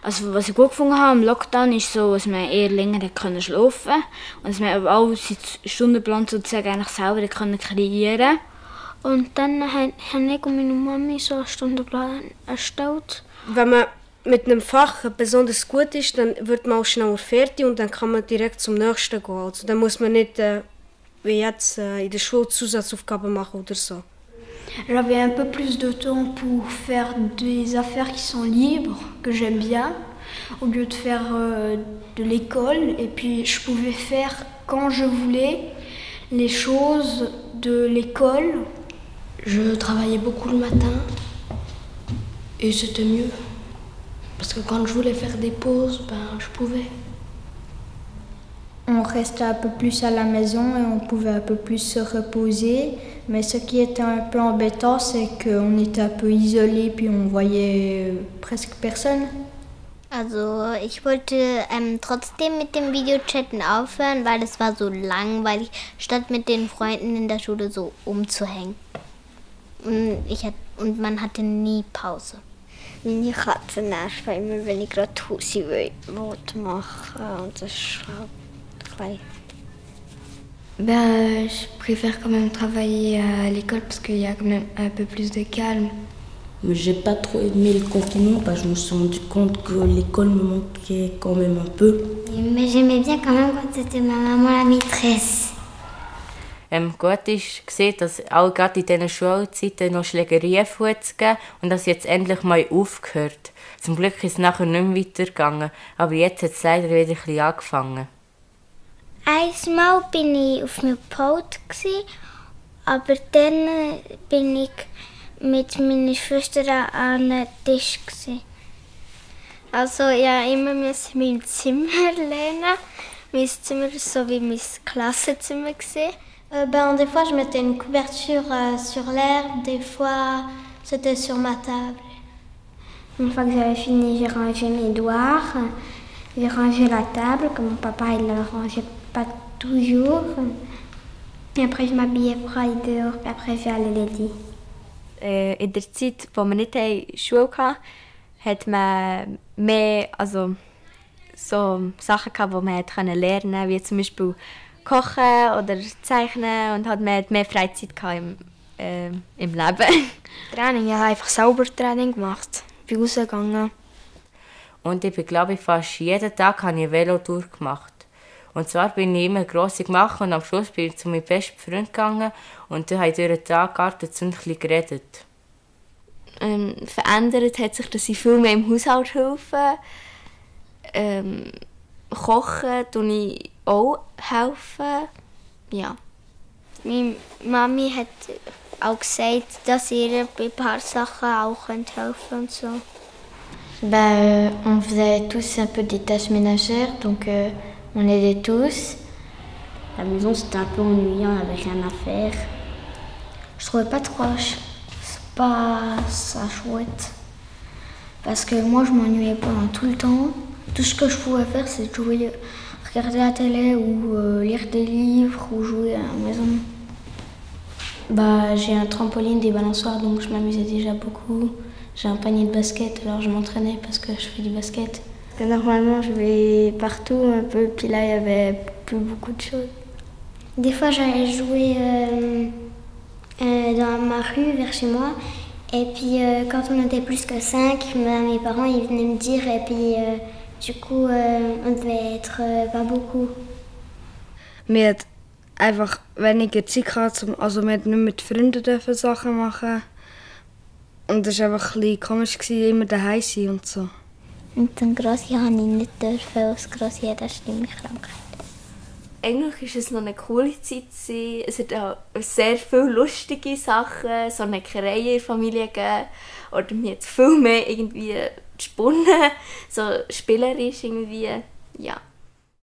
Also was ich gut gefunden habe im Lockdown ist so, dass man eher länger schlafen konnte und dass man aber auch seinen Stundenplan sozusagen eigentlich selber kreieren konnte. Und dann haben ich und meine Mami so einen Stundenplan erstellt. Wenn man mit einem Fach besonders gut ist, dann wird man auch schneller fertig und dann kann man direkt zum nächsten gehen. Also dann muss man nicht wie jetzt in der Schule Zusatzaufgaben machen oder so. J'avais un peu plus de temps pour faire des affaires qui sont libres, que j'aime bien, au lieu de faire de l'école. Et puis je pouvais faire quand je voulais les choses de l'école. Je travaillais beaucoup le matin et c'était mieux. Parce que quand je voulais faire des pauses, je pouvais. On restait un peu plus à la maison et on pouvait un peu plus se reposer. Mais ce qui était un peu embêtant, c'est qu'on était un peu isolés puis on voyait presque personne. Also ich wollte trotzdem mit dem Videochatten aufhören, weil es war so langweilig, statt mit den Freunden in der Schule so umzuhängen. Und man hatte nie Pause. Meine Katze nervt immer, wenn ich gerade Hausi machen und das ist halt Je préfère quand même travailler à l'école parce qu'il y a quand même un peu plus de calme. J'ai pas trop aimé le confinement parce que je me suis rendu compte que l'école me manquait quand même un peu. Mais j'aimais bien quand même quand c'était ma maman la maîtresse. Gut ist gesehen, dass auch gerade in diesen Schulzeiten noch Schlägerien geben und das jetzt endlich mal aufgehört. Zum Glück ist es nachher nicht mehr weitergegangen, aber jetzt hat es leider wieder ein bisschen angefangen. Einmal war ich auf einem Pult, aber dann bin ich mit meiner Schwester an einem Tisch. Also ja, immer in meinem Zimmer lernen. Mein Zimmer war so wie mein Klassenzimmer. Des fois, je mettais une couverture sur l'herbe, des fois, c'était sur ma table. Une fois que j'avais fini, j'ai rangé mes devoirs, j'ai rangé la table, que mon papa il ne la rangeait pas toujours. Et après, je m'habillais pour aller dehors, et après, j'allais les lit. In der Zeit, wo wir nicht Schule hatten, hat man mehr so Sachen gehabt, die man lernen konnte, wie zum Beispiel Kochen oder Zeichnen und hat mehr Freizeit im Leben. Training, ja, einfach sauber Training gemacht. Ich bin rausgegangen. Und ich glaube, fast jeden Tag habe ich eine Velotour gemacht. Und zwar bin ich immer grosse gemacht und am Schluss bin ich zu meinem besten Freund gegangen und dann haben wir durch den Tag ein bisschen geredet. Verändert hat sich, dass ich viel mehr im Haushalt helfe. Kochen tue ich auch helfen. Ja. Meine Mami hat auch gesagt, dass ihr bei ein paar Sachen auch helfen und so. On faisait tous un peu des tâches ménagères, donc on aidait tous. La maison c'était un peu ennuyant, on n'avait rien à faire. Je trouvais pas trop pas ça chouette. Parce que moi je m'ennuyais pendant tout le temps. Tout ce que je pouvais faire c'est jouer, regarder la télé ou lire des livres ou jouer à la maison. J'ai un trampoline, des balançoires, donc je m'amusais déjà beaucoup. J'ai un panier de basket, alors je m'entraînais parce que je fais du basket. Normalement, je vais partout un peu, puis là, il y avait plus beaucoup de choses. Des fois, j'allais jouer dans ma rue, vers chez moi. Et puis, quand on était plus que 5, mes parents ils venaient me dire, et puis du coup, on devait être pas beaucoup. Wir hatten einfach weniger Zeit gehabt, also wir nicht mit Freunden Sachen machen. Und es war einfach ein bisschen komisch, immer daheim sein und so. Und den Grossi habe ich nicht dürfen, weil das Grossi hat eine Stimmkrankheit. Eigentlich war es noch eine coole Zeit. Es hat auch sehr viele lustige Sachen, so eine Neckerei in der Familie gegeben. Oder mir hat viel mehr irgendwie gesponnen, so spielerisch irgendwie, ja.